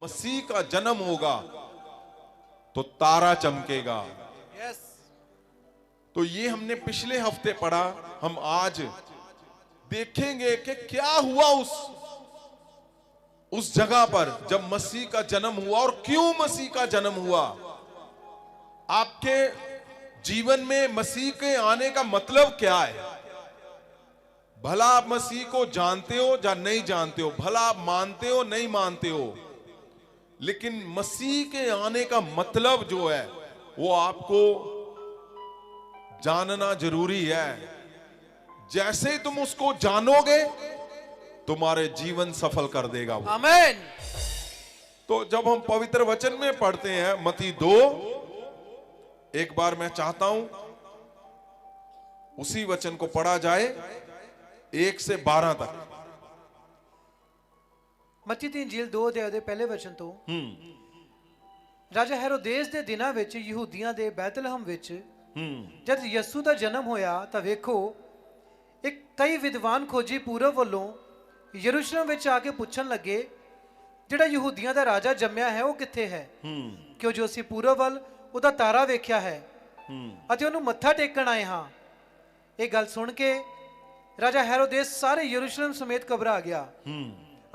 मसीह का जन्म होगा तो तारा चमकेगा। तो ये हमने पिछले हफ्ते पढ़ा, हम आज देखेंगे कि क्या हुआ उस जगह पर जब मसीह का जन्म हुआ और क्यों मसीह का जन्म हुआ। आपके जीवन में मसीह के आने का मतलब क्या है? भला आप मसीह को जानते हो या नहीं जानते हो, भला आप मानते हो नहीं मानते हो, लेकिन मसीह के आने का मतलब जो है वो आपको जानना जरूरी है। जैसे ही तुम उसको जानोगे तुम्हारे जीवन सफल कर देगा वो। आमीन। तो जब हम पवित्र वचन में पढ़ते हैं मत्ती 2, एक बार मैं चाहता हूं उसी वचन को पढ़ा जाए 1 से 12 तक। ਮੱਤੀ ਦੀ ਇੰਜੀਲ 2 ਅਧਿਆਇ ਦੇ ਪਹਿਲੇ ਵਚਨ ਤੋਂ। ਰਾਜਾ ਹੈਰੋਦੇਸ ਦੇ ਦਿਨਾਂ ਵਿੱਚ ਯਹੂਦੀਆਂ ਦੇ ਬੈਤਲਹਮ ਵਿੱਚ ਜਦ ਯਿਸੂ ਦਾ ਜਨਮ ਹੋਇਆ ਤਾਂ ਵੇਖੋ ਇੱਕ ਕਈ ਵਿਦਵਾਨ ਖੋਜੀ ਪੂਰਬ ਵੱਲੋਂ ਯਰੂਸ਼ਲਮ ਵਿੱਚ ਆ ਕੇ ਪੁੱਛਣ ਲੱਗੇ ਜਿਹੜਾ ਯਹੂਦੀਆਂ ਦਾ ਰਾਜਾ ਜੰਮਿਆ ਹੈ ਉਹ ਕਿੱਥੇ ਹੈ, ਕਿਉਂ ਜੋ ਅਸੀਂ ਪੂਰਬ ਵੱਲ ਉਹਦਾ ਤਾਰਾ ਵੇਖਿਆ ਹੈ ਅਤੇ ਉਹਨੂੰ ਮੱਥਾ ਟੇਕਣ ਆਏ ਹਾਂ। ਇਹ ਗੱਲ ਸੁਣ ਕੇ ਰਾਜਾ ਹੈਰੋਦੇਸ ਸਾਰੇ ਯਰੂਸ਼ਲਮ ਸਮੇਤ ਘਬਰਾ ਗਿਆ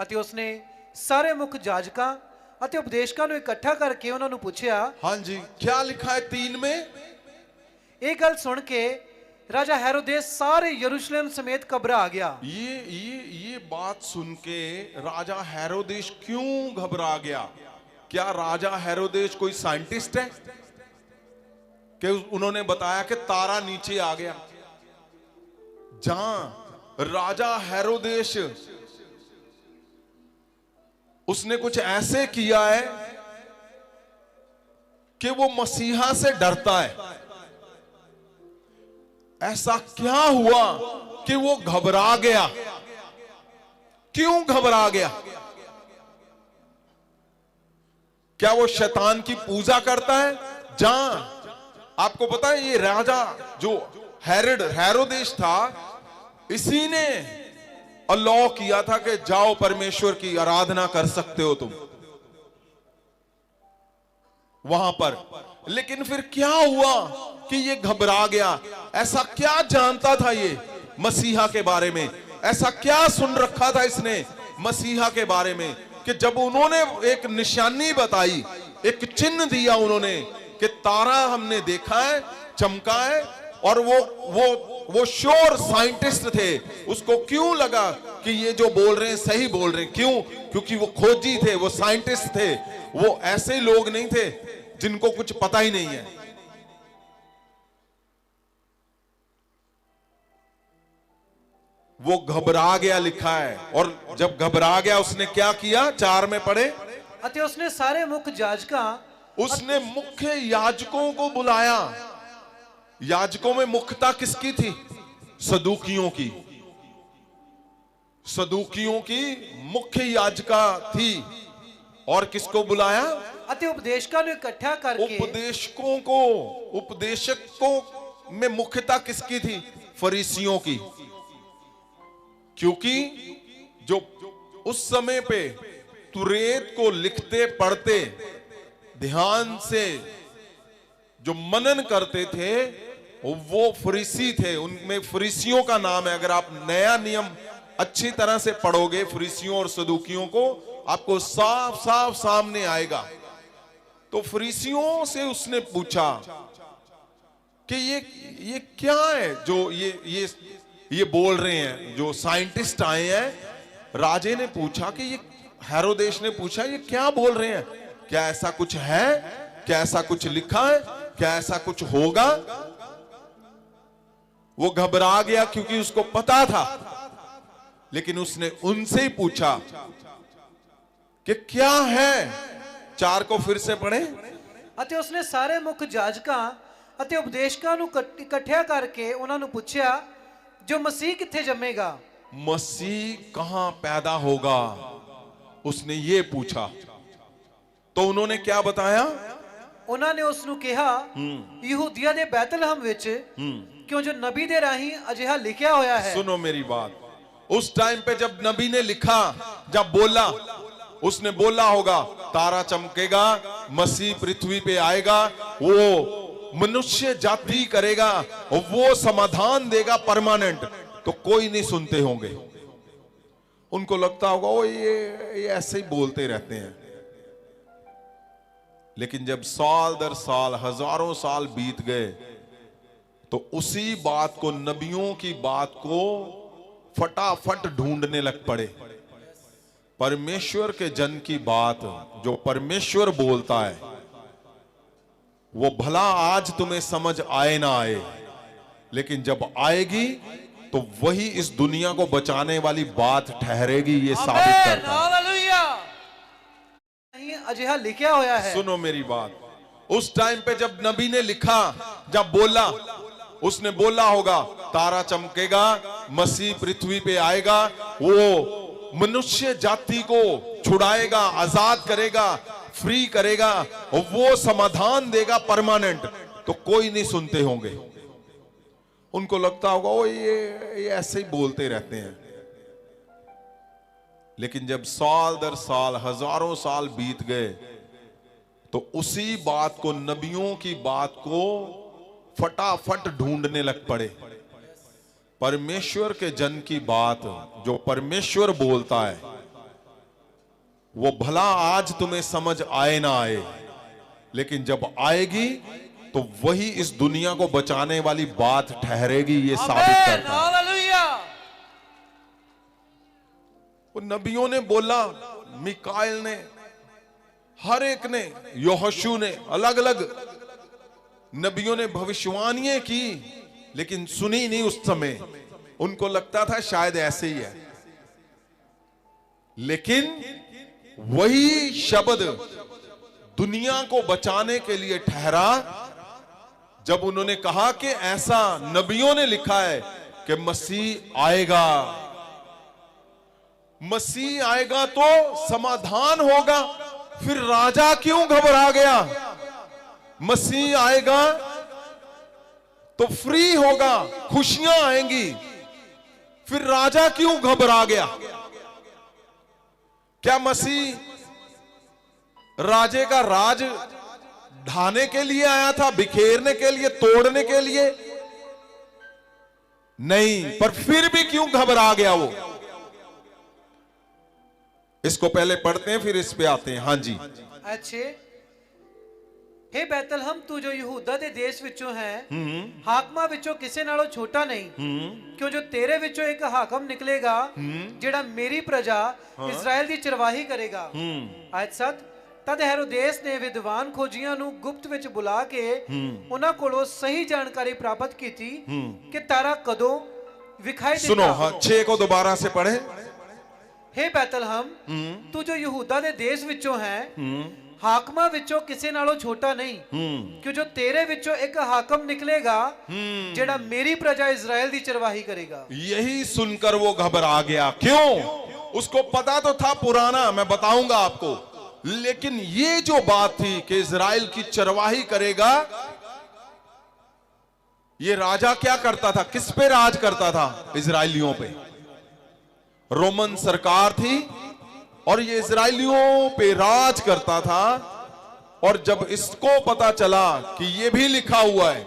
ਅਤੇ ਉਸਨੇ ਸਾਰੇ ਮੁੱਖ ਜਾਜਕਾਂ ਅਤੇ ਉਪਦੇਸ਼ਕਾਂ ਨੂੰ ਇਕੱਠਾ ਕਰਕੇ ਉਹਨਾਂ ਨੂੰ ਪੁੱਛਿਆ। ਹਾਂਜੀ, क्या लिखा है 3 में? ਇਹ ਗੱਲ ਸੁਣ ਕੇ राजा हेरोदेस सारे यरूशलेम समेत घबरा गया। ये बात सुन के राजा हेरोदेस क्यों घबरा गया? क्या राजा हेरोदेस कोई साइंटिस्ट है कि उन्होंने बताया कि तारा नीचे आ गया? जहां राजा हेरोदेस उसने कुछ ऐसे किया है कि वो मसीहा से डरता है। ऐसा क्या हुआ कि वो घबरा गया? क्यों घबरा गया? क्या वो शैतान की पूजा करता है? जहां आपको पता है ये राजा जो हेरोदेस था, इसी ने अलाउ किया था कि जाओ परमेश्वर की आराधना कर सकते हो तुम वहां पर। लेकिन फिर क्या हुआ कि ये घबरा गया? ऐसा क्या जानता था ये मसीहा के बारे में? ऐसा क्या सुन रखा था इसने मसीहा के बारे में कि जब उन्होंने एक निशानी बताई, एक चिन्ह दिया उन्होंने कि तारा हमने देखा है, चमका है, और वो श्योर साइंटिस्ट थे, उसको क्यों लगा कि ये जो बोल रहे हैं सही बोल रहे हैं? क्यों? क्योंकि वो खोजी थे, वो साइंटिस्ट थे, वो ऐसे लोग नहीं थे जिनको कुछ पता ही नहीं है। वो घबरा गया लिखा है, और जब घबरा गया उसने क्या किया? 4 में पढ़े, अते उसने सारे मुख्य जाजका, उसने मुख्य याजकों को बुलाया। याजकों में मुख्यता किसकी थी? सदूकियों की। सदूकियों की मुख्य याजका थी। और किसको बुलाया? अते उपदेशकों ने इकट्ठा करके। उपदेशकों में मुख्यता किसकी थी? फरीसियों की। क्योंकि जो उस समय पे तुरेत को लिखते पढ़ते ध्यान से जो मनन करते थे वो फरीसी थे। उनमें फरीसियों का नाम है, अगर आप नया नियम अच्छी तरह से पढ़ोगे फरीसियों और सदूकियों को, आपको साफ साफ सामने आएगा। तो फरीसियों से उसने पूछा कि ये क्या है जो ये बोल रहे हैं, जो साइंटिस्ट आए हैं। राजे ने पूछा कि ये हेरोदेस ने पूछा ये क्या बोल रहे हैं? क्या ऐसा कुछ है? क्या ऐसा कुछ लिखा है? क्या ऐसा कुछ होगा? वो घबरा गया क्योंकि उसको पता था, लेकिन उसने उनसे ही पूछा कि क्या है। 4 को फिर से पढ़े। अते उसने सारे मुख्य जाजकां अते उपदेशकां ਨੂੰ ਇਕੱਠਿਆ ਕਰਕੇ ਉਹਨਾਂ ਨੂੰ ਪੁੱਛਿਆ जो मसीह किथे जमेगा? मसीह कहां पैदा होगा? उसने ये पूछा। तो उन्होंने क्या बताया? उन्होंने उसनु कहा यहूदिया दे बैतलहम विच, क्यों जो नबी दे राही अजिहा लिखिया होया है। सुनो मेरी बात, उस टाइम पे जब नबी ने लिखा, जब बोला उसने बोला होगा तारा चमकेगा, मसीह पृथ्वी पे आएगा, वो मनुष्य जाति करेगा, वो समाधान देगा परमानेंट, तो कोई नहीं सुनते होंगे। उनको लगता होगा ओ ये ऐसे ही बोलते रहते हैं। लेकिन जब साल दर साल हजारों साल बीत गए तो उसी बात को, नबियों की बात को फटाफट ढूंढने लग पड़े। परमेश्वर के जन की बात जो परमेश्वर बोलता है वो भला आज तुम्हें समझ आए ना आए, लेकिन जब आएगी तो वही इस दुनिया को बचाने वाली बात ठहरेगी, ये साबित करता है। हालेलुया। नहीं अजिहा लिखा होया है। सुनो मेरी बात, उस टाइम पे जब नबी ने लिखा, जब बोला, उसने बोला होगा तारा चमकेगा, मसीह पृथ्वी पे आएगा, वो मनुष्य जाति को छुड़ाएगा, आजाद करेगा, फ्री करेगा, वो समाधान देगा परमानेंट, तो कोई नहीं सुनते होंगे। उनको लगता होगा ओ ये ऐसे ही बोलते रहते हैं। लेकिन जब साल दर साल हजारों साल बीत गए तो उसी बात को, नबियों की बात को फटाफट ढूंढने लग पड़े। परमेश्वर के जन की बात जो परमेश्वर बोलता है वो भला आज तुम्हें समझ आए ना आए, लेकिन जब आएगी तो वही इस दुनिया को बचाने वाली बात ठहरेगी, ये साबित करता है। हालेलुया। वो नबियों ने बोला, मिकाएल ने, हर एक ने, यहोशू ने, अलग अलग नबियों ने भविष्यवाणियां की, लेकिन सुनी नहीं उस समय। उनको लगता था शायद ऐसे ही है, लेकिन वही शब्द दुनिया को बचाने के लिए ठहरा जब उन्होंने कहा कि ऐसा नबियों ने लिखा है कि मसीह आएगा, मसीह आएगा तो समाधान होगा। फिर राजा क्यों घबरा गया? मसीह आएगा तो फ्री होगा, खुशियां आएंगी, फिर राजा क्यों घबरा गया? क्या मसीह राजे का राज ढाने के लिए आया था, बिखेरने के लिए, तोड़ने के लिए? नहीं, पर फिर भी क्यों घबरा गया वो? इसको पहले पढ़ते हैं फिर इस पे आते हैं। हाँ जी। अच्छे। हे बैतलहम तू जो यहूदा ਦੇ ਦੇਸ਼ ਵਿੱਚੋਂ ਹੈ, ਹਾਕਮਾਂ ਵਿੱਚੋਂ ਕਿਸੇ ਨਾਲੋਂ ਛੋਟਾ ਨਹੀਂ, ਕਿਉਂ ਜੋ ਤੇਰੇ ਵਿੱਚੋਂ ਇੱਕ ਹਾਕਮ ਨਿਕਲੇਗਾ ਜਿਹੜਾ ਮੇਰੀ ਪ੍ਰਜਾ ਇਜ਼ਰਾਈਲ ਦੀ ਚਰਵਾਹੀ ਕਰੇਗਾ। ਆਇਤ 7 ਤਦ ਹੈਰੋਦੇਸ ਨੇ ਵਿਦਵਾਨ ਖੋਜੀਆਂ ਨੂੰ ਗੁਪਤ ਵਿੱਚ ਬੁਲਾ ਕੇ ਉਹਨਾਂ ਕੋਲੋਂ ਸਹੀ ਜਾਣਕਾਰੀ ਪ੍ਰਾਪਤ ਕੀਤੀ ਕਿ ਤਾਰਾ ਕਦੋਂ ਵਿਖਾਈ ਦੇਗਾ। सुनो, हाँ 6 को दोबारा से पढ़े। हे बैतलहम तू जो यहूदा ਦੇ ਦੇਸ਼ ਵਿੱਚੋਂ ਹੈ, ਹਾਕਮਾਂ ਵਿੱਚੋਂ ਕਿਸੇ ਨਾਲੋਂ ਛੋਟਾ ਨਹੀਂ, ਕਿਉਂ ਜੋ ਤੇਰੇ ਵਿੱਚੋਂ ਇੱਕ ਹਾਕਮ ਨਿਕਲੇਗਾ ਜਿਹੜਾ ਮੇਰੀ ਪ੍ਰਜਾ ਇਜ਼ਰਾइल ਦੀ ਚਰਵਾही करेगा। यही सुनकर वो घबरा गया। क्यों? उसको पता तो था पुराना, मैं बताऊंगा आपको, लेकिन ये जो बात थी कि इजराइल की चरवाही करेगा, ये राजा क्या करता था? किस पे राज करता था? इजराइलियों पे। रोमन सरकार थी और ये इजराइलियों पे राज करता था। और जब इसको पता चला कि ये भी लिखा हुआ है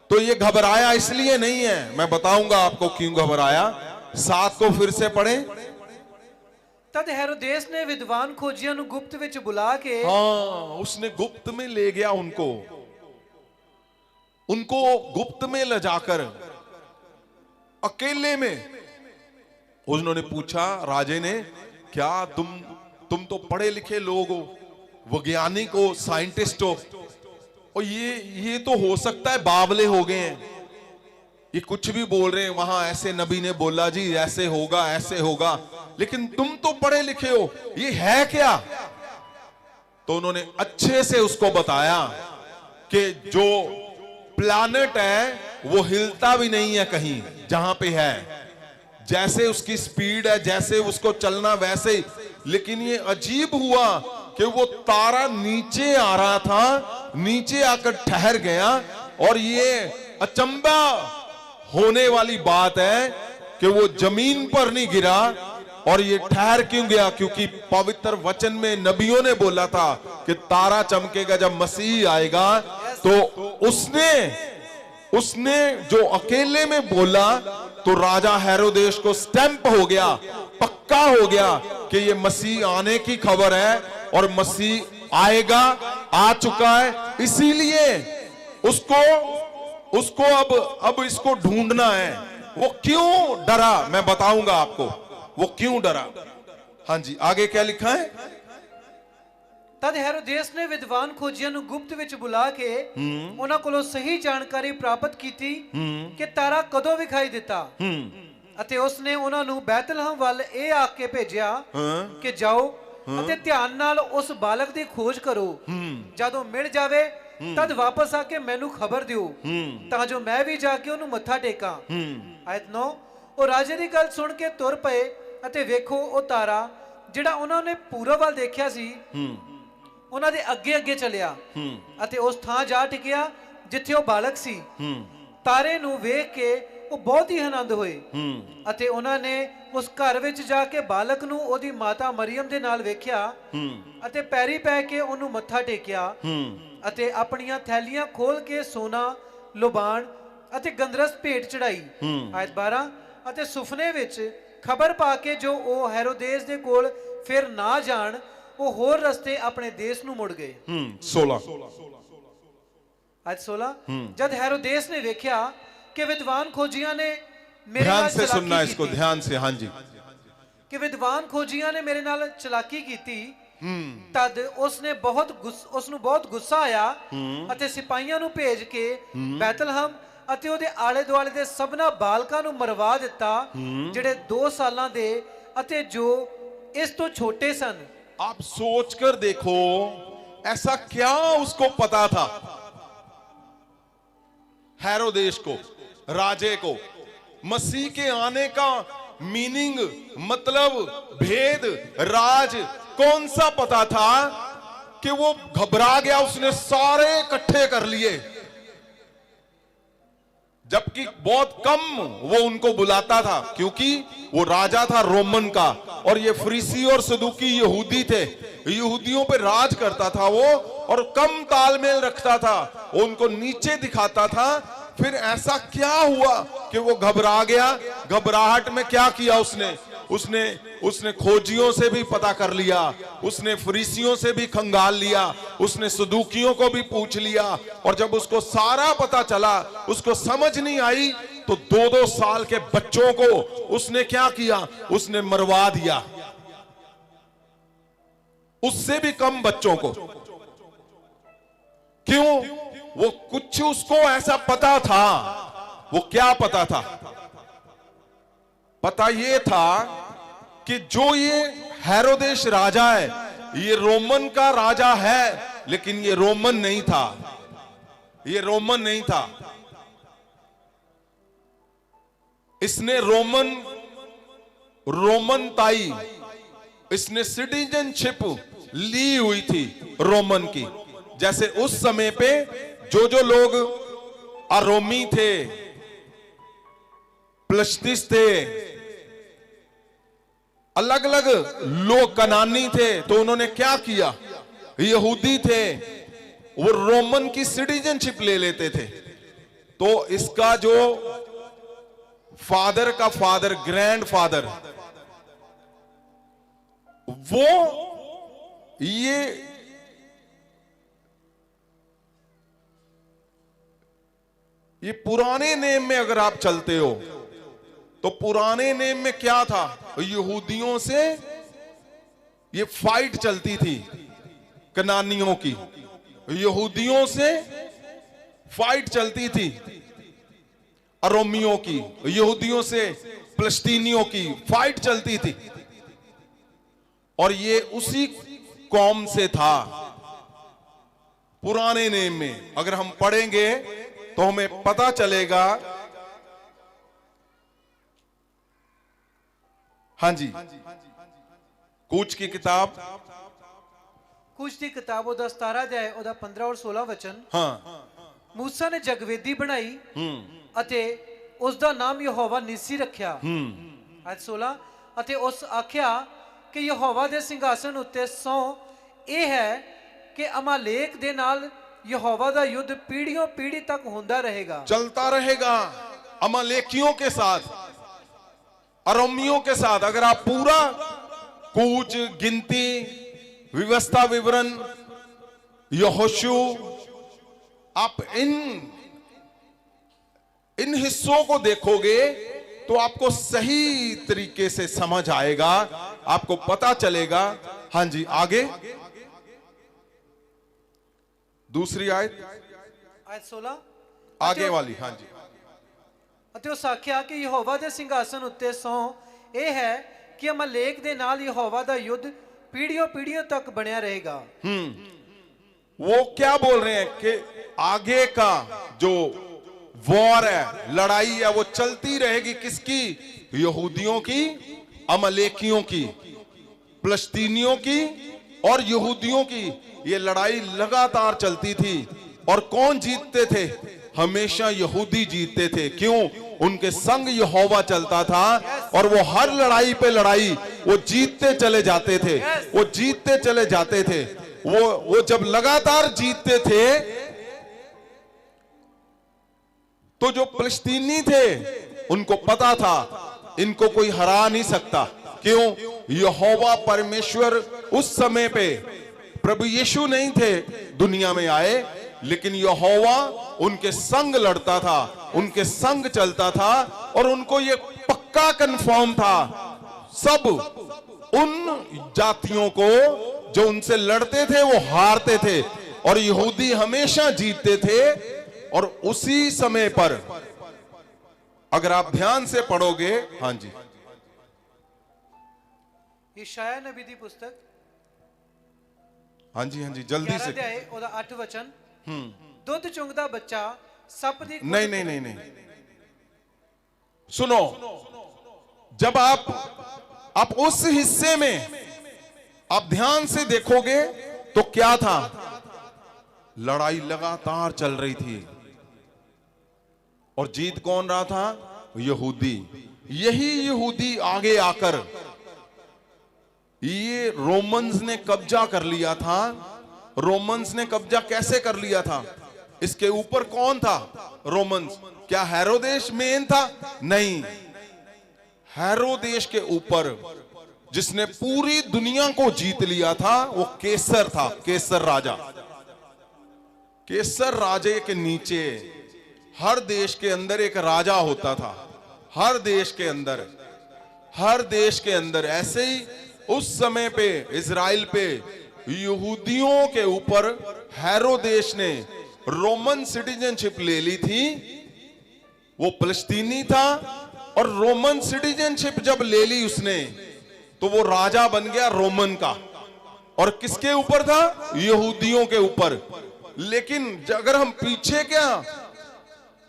तो ये घबराया इसलिए नहीं है, मैं बताऊंगा आपको क्यों घबराया। 7 को फिर से पढ़े। तद हेरोदेस ने विद्वान खोजियां ਨੂੰ ਗੁਪਤ ਵਿੱਚ ਬੁਲਾ ਕੇ, हाँ, उसने गुप्त में ले गया उनको गुप्त में ले जाकर अकेले में उन्होंने पूछा, राजे ने, क्या तुम तो पढ़े लिखे लोग हो, वैज्ञानिक हो, साइंटिस्ट हो, और ये तो हो सकता है बावले हो गए हैं, ये कुछ भी बोल रहे हैं, वहां ऐसे नबी ने बोला जी ऐसे होगा, लेकिन तुम तो पढ़े लिखे हो, ये है क्या? तो उन्होंने अच्छे से उसको बताया कि जो प्लैनेट है वो हिलता भी नहीं है कहीं, जहां पे है, जैसे उसकी स्पीड है, जैसे उसको चलना वैसे ही। लेकिन ये अजीब हुआ कि वो तारा नीचे आ रहा था, नीचे आकर ठहर गया, और ये अचंबा होने वाली बात है कि वो जमीन पर नहीं गिरा, और ये ठहर क्यों गया? क्योंकि पवित्र वचन में नबियों ने बोला था कि तारा चमकेगा जब मसीह आएगा। तो उसने जो अकेले में बोला तो राजा हेरोदेस को स्टैंप हो गया, पक्का हो गया कि ये मसीह आने की खबर है और मसीह आएगा, आ चुका है। इसीलिए उसको अब इसको ढूंढना है। वो क्यों डरा मैं बताऊंगा आपको, वो क्यों डरा। हाँ जी, आगे क्या लिखा है? तद हेरोदेस ने विद्वान खोजियां ਨੂੰ ਗੁਪਤ ਵਿੱਚ ਬੁਲਾ ਕੇ ਉਹਨਾਂ ਕੋਲੋਂ ਸਹੀ ਜਾਣਕਾਰੀ ਪ੍ਰਾਪਤ ਕੀਤੀ ਕਿ ਤਾਰਾ ਕਦੋਂ ਵਿਖਾਈ ਦਿੱਤਾ ਅਤੇ ਉਸਨੇ ਉਹਨਾਂ ਨੂੰ ਬੈਤਲਹਮ ਵੱਲ ਇਹ ਆਖ ਕੇ ਭੇਜਿਆ ਕਿ ਜਾਓ ਅਤੇ ਧਿਆਨ ਨਾਲ ਉਸ ਬਾਲਕ ਦੀ ਖੋਜ ਕਰੋ, ਜਦੋਂ ਮਿਲ ਜਾਵੇ ਤਦ ਵਾਪਸ ਆ ਕੇ ਮੈਨੂੰ ਖਬਰ ਦਿਓ ਤਾਂ ਜੋ ਮੈਂ ਵੀ ਜਾ ਕੇ ਉਹਨੂੰ ਮੱਥਾ ਟੇਕਾਂ। ਆਇਤ 9 ਉਹ ਰਾਜੇ ਦੀ ਗੱਲ ਸੁਣ ਕੇ ਤੁਰ ਪਏ ਅਤੇ ਵੇਖੋ ਉਹ ਤਾਰਾ ਜਿਹੜਾ ਉਹਨਾਂ ਨੇ ਪੂਰਬ ਵੱਲ ਦੇਖਿਆ ਸੀ ਉਹਨਾਂ ਦੇ ਅੱਗੇ ਅੱਗੇ ਚੱਲਿਆ ਅਤੇ ਉਸ ਥਾਂ ਜਾ ਟਿਕਿਆ ਜਿੱਥੇ ਉਹ ਬਾਲਕ ਸੀ। ਤਾਰੇ ਨੂੰ ਵੇਖ ਕੇ ਉਹ ਬਹੁਤ ਹੀ ਆਨੰਦ ਹੋਏ ਅਤੇ ਉਹਨਾਂ ਨੇ ਉਸ ਘਰ ਵਿੱਚ ਜਾ ਕੇ ਬਾਲਕ ਨੂੰ ਉਹਦੀ ਮਾਤਾ ਮਰੀਮ ਦੇ ਨਾਲ ਵੇਖਿਆ ਅਤੇ ਪੈਰੀ ਪੈ ਕੇ ਉਹਨੂੰ ਮੱਥਾ ਟੇਕਿਆ ਅਤੇ ਆਪਣੀਆਂ ਥੈਲੀਆਂ ਖੋਲ ਕੇ ਸੋਨਾ, ਲੋਬਾਨ ਅਤੇ ਗੰਧਰਸ ਭੇਟ ਚੜਾਈ। ਆਇਤ 12 ਅਤੇ ਸੁਪਨੇ ਵਿੱਚ ਖਬਰ ਪਾ ਕੇ ਜੋ ਉਹ ਹੈਰੋਦੇਸ ਦੇ ਕੋਲ ਫਿਰ ਨਾ ਜਾਣ, ਉਹ ਹੋਰ ਰਸਤੇ ਆਪਣੇ ਦੇਸ਼ ਨੂੰ ਮੁੜ ਗਏ। 16 आज 16 जब हेरोदेस ने देखा कि विद्वान खोजियां ने मेरे ध्यान नाल से चलाकी सुनना इसको, कीती, ध्यान से। हाँ जी, कि विद्वान खोजियां ने मेरे नाल चलाकी कीती, तद उसने उसनु बहुत गुस्सा आया ਅਤੇ ਸਿਪਾਹੀਆਂ ਨੂੰ ਭੇਜ ਕੇ ਬੈਤਲਹਮ ਅਤੇ ਉਹਦੇ ਆਲੇ ਦੁਆਲੇ ਦੇ ਸਭਨਾ ਬਾਲਕਾਂ ਨੂੰ ਮਰਵਾ ਦਿੱਤਾ ਜਿਹੜੇ 2 ਸਾਲਾਂ ਦੇ ਅਤੇ ਜੋ ਇਸ ਤੋਂ ਛੋਟੇ ਸਨ। आप सोचकर देखो, ऐसा क्या उसको पता था हेरोदेस को, राजे को, मसीह के आने का मीनिंग, मतलब भेद, राज कौन सा पता था कि वो घबरा गया। उसने सारे इकट्ठे कर लिए, जबकि बहुत कम वो उनको बुलाता था क्योंकि वो राजा था रोमन का और ये फरीसी और सदूकी यहूदी थे, यहूदियों पे राज करता था वो और कम तालमेल रखता था, वो उनको नीचे दिखाता था। फिर ऐसा क्या हुआ कि वो घबरा गया? घबराहट में क्या किया उसने खोजियों से भी पता कर लिया, उसने फरीसियों से भी खंगाल लिया, उसने सदूकियों को भी पूछ लिया और जब उसको सारा पता चला, उसको समझ नहीं आई तो 2-2 साल के बच्चों को उसने क्या किया? उसने मरवा दिया, उससे भी कम बच्चों को। क्यों? वो कुछ उसको ऐसा पता था। वो क्या पता था? पता ये था कि जो ये हेरोदेस राजा है, ये रोमन का राजा है, लेकिन ये रोमन नहीं था, ये रोमन नहीं था। इसने रोमन ताई, इसने सिटीजनशिप ली हुई थी रोमन की। जैसे उस समय पे जो लोग अरोमी थे, प्लश्तिस थे, अलग अलग लोग कनानी थे, तो उन्होंने क्या किया? यहूदी थे, वो रोमन की सिटीजनशिप ले लेते थे। तो इसका जो फादर का फादर, ग्रैंडफादर, वो ये पुराने नेम में अगर आप चलते हो तो पुराने नेम में क्या था? यहूदियों से ये फाइट चलती थी, कनानियों की, यहूदियों से फाइट चलती थी, अरोमियों की, यहूदियों से फिलिस्तीनियों की फाइट चलती थी और ये उसी कौम से था पुराने नेम में। अगर हम पढ़ेंगे तो हमें पता चलेगा। हाँ जी, कूच की किताब, कूच की किताब ਉਹਦਾ 17 ਅਧਿਆਇ ਉਹਦਾ 15 और 16 वचन। हाँ, मूसा ने जगवेदी बनाई ਅਤੇ ਉਸ ਦਾ ਨਾਮ ਯਹੋਵਾ ਨਿਸੀ ਰੱਖਿਆ। ਅੱਜ 16 ਅਤੇ ਉਸ ਆਖਿਆ ਕਿ ਯਹੋਵਾ ਦੇ ਸਿੰਘਾਸਨ ਉੱਤੇ ਸਹੁੰ ਇਹ ਹੈ ਕਿ ਅਮਾਲੇਕ ਦੇ ਨਾਲ यहोवा दा युद्ध पीढ़ियों पीढ़ी तक होता रहेगा, चलता रहेगा अमालेकियों के साथ, अरोमियों के साथ। अगर आप पूरा कूच, गिनती, व्यवस्था, विवरण, यहोशू, आप इन हिस्सों को देखोगे तो आपको सही तरीके से समझ आएगा, आपको पता चलेगा। हां जी, आगे दूसरी आयत, आयत 16 आगे वाली। हां जी। ਅਤੇ ਉਸ ਆਖਿਆ ਕਿ ਯਹੋਵਾ ਦੇ ਸਿੰਘਾਸਨ ਉੱਤੇ ਸਹੁੰ ਇਹ ਹੈ ਕਿ ਅਮਾਲੇਕ ਦੇ ਨਾਲ ਯਹੋਵਾ ਦਾ युद्ध पीढ़ियों पीढ़ियों तक बना रहेगा। वो क्या बोल रहे हैं कि आगे का जो वॉर है, लड़ाई है, वो चलती रहेगी। किसकी? यहूदियों की, अमालेकियों की, फिलिस्तीनियों की और यहूदियों की। ये लड़ाई लगातार चलती थी। और कौन जीतते थे? हमेशा यहूदी जीतते थे। क्यों? उनके संग यहोवा चलता था और वो हर लड़ाई पे लड़ाई वो जीतते चले जाते थे, वो जीतते चले जाते थे। वो जब लगातार जीतते थे तो जो फिलिस्तीनी थे उनको पता था इनको कोई हरा नहीं सकता। क्यों? यहोवा परमेश्वर उस समय पे, प्रभु यीशु नहीं थे दुनिया में आए, लेकिन यहोवा उनके संग लड़ता था, उनके संग चलता था। और उनको ये पक्का कंफर्म था, सब उन जातियों को जो उनसे लड़ते थे वो हारते थे और यहूदी हमेशा जीतते थे। और उसी समय पर अगर आप ध्यान से पढ़ोगे, हां जी, यशायाह नबी दी पुस्तक, हां जी, हां जी, जल्दी से। 11 अध्याय ਉਹਦਾ 8 वचन, दुध चुंगदा बच्चा सप दी नहीं नहीं नहीं नहीं, सुनो। जब आप उस हिस्से में आप ध्यान से देखोगे तो क्या था? लड़ाई लगातार चल रही थी और जीत कौन रहा था? यहूदी। यही यहूदी आगे आकर ये रोमन्स ने कब्जा कर लिया था। रोमन्स ने कब्जा कैसे कर लिया था? इसके ऊपर कौन था? रोमन्स। क्या हेरोदेश मेन था? नहीं, हेरोदेश के ऊपर जिसने पूरी दुनिया को जीत लिया था वो केसर था, केसर राजा। केसर राजे के नीचे हर देश के अंदर एक राजा होता था, हर देश के अंदर, हर देश के अंदर। ऐसे ही उस समय पे इजराइल पे यहूदियों के ऊपर हेरोदेश ने रोमन सिटीजनशिप ले ली थी। वो फिलिस्तीनी था और रोमन सिटीजनशिप जब ले ली उसने तो वो राजा बन गया रोमन का। और किसके ऊपर था? यहूदियों के ऊपर। लेकिन अगर हम पीछे क्या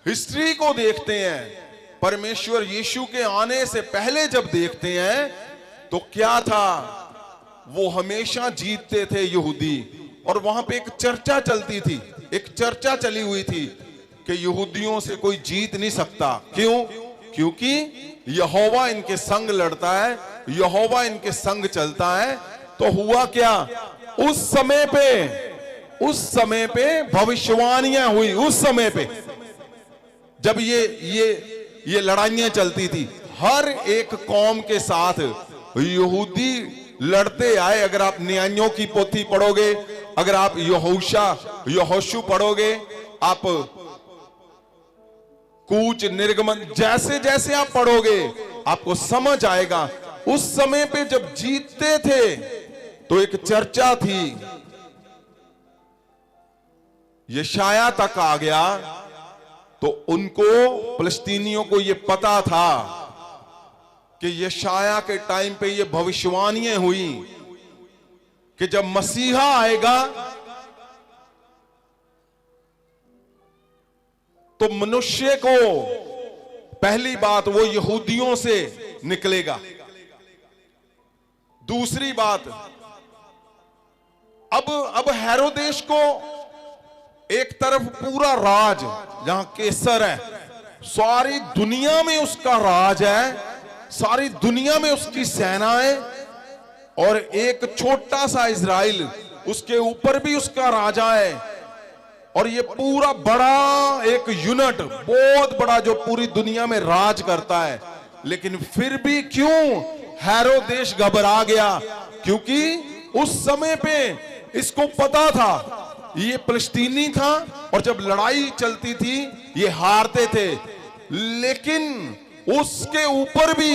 हिस्ट्री को देखते हैं, परमेश्वर यीशु के आने से पहले जब देखते हैं तो क्या था? वो हमेशा जीतते थे यहूदी। और वहां पे एक चर्चा चलती थी, एक चर्चा चली हुई थी कि यहूदियों से कोई जीत नहीं सकता। क्यों? क्योंकि यहोवा इनके संग लड़ता है, यहोवा इनके संग चलता है। तो हुआ क्या? उस समय पे भविष्यवाणियां हुई। उस समय पे जब ये लड़ाइयां चलती थी, हर एक कौम के साथ यहूदी लड़ते आए। अगर आप न्यायों की पोथी पढ़ोगे, अगर आप यहोशू पढ़ोगे, आप कूच, निर्गमन, जैसे जैसे आप पढ़ोगे आपको समझ आएगा। उस समय पे जब जीतते थे तो एक चर्चा थी, यशायाह तक आ गया तो उनको, फिलिस्तीनियों को ये पता था कि यशायाह के टाइम पे ये भविष्यवाणियां हुई कि जब मसीहा आएगा तो मनुष्य को पहली बात वो यहूदियों से निकलेगा। दूसरी बात, अब हेरोदेश को एक तरफ पूरा राज, जहां केसर है, सारी दुनिया में उसका राज है। सारी दुनिया में उसकी सेनाएं, और एक छोटा सा इजराइल, उसके ऊपर भी उसका राजा है। और ये पूरा बड़ा एक यूनिट, बहुत बड़ा, जो पूरी दुनिया में राज करता है। लेकिन फिर भी क्यों हेरोदेश घबरा गया? क्योंकि उस समय पे इसको पता था ये फिलिस्तीनी था, और जब लड़ाई चलती थी ये हारते थे। लेकिन उसके ऊपर भी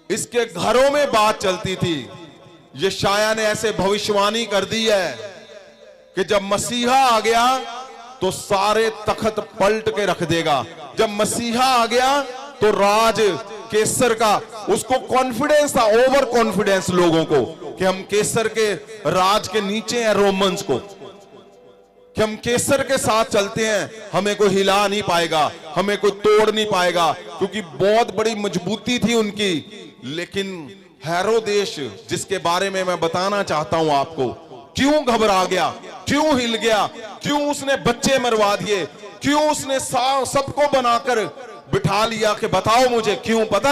इसके घरों में बात चलती थी। यशायाह ने ऐसे भविष्यवाणी कर दी है कि जब मसीहा आ गया तो सारे तख्त पलट के रख देगा। जब मसीहा आ गया तो राज केसर का, उसको कॉन्फिडेंस था, ओवर कॉन्फिडेंस लोगों को, कि हम केसर के राज के नीचे हैं, रोमन्स को, कि हम केसर के साथ चलते हैं, हमें कोई हिला नहीं पाएगा, हमें कोई तोड़ नहीं पाएगा, क्योंकि बहुत बड़ी मजबूती थी उनकी। लेकिन हेरोदेश, जिसके बारे में मैं बताना चाहता हूं आपको, क्यों घबरा गया, क्यों हिल गया, क्यों उसने बच्चे मरवा दिए, क्यों उसने सबको बनाकर बिठा लिया कि बताओ मुझे क्यों? पता,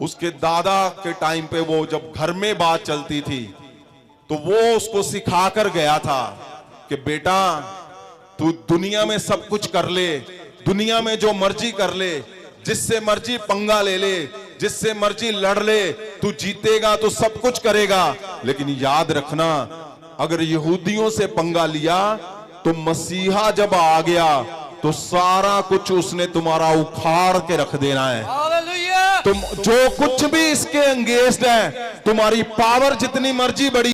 उसके दादा के टाइम पे वो जब घर में बात चलती थी तो वो उसको सिखा कर गया था कि बेटा तू दुनिया में सब कुछ कर ले, दुनिया में जो मर्जी कर ले, जिससे मर्जी पंगा ले ले, जिससे मर्जी लड़ ले, तू जीतेगा तो सब कुछ करेगा, लेकिन याद रखना अगर यहूदियों से पंगा लिया तो मसीहा जब आ गया तो सारा कुछ उसने तुम्हारा उखाड़ के रख देना है। हालेलुया। तुम जो कुछ भी इसके अंगेंस्ट है, तुम्हारी पावर जितनी मर्जी बड़ी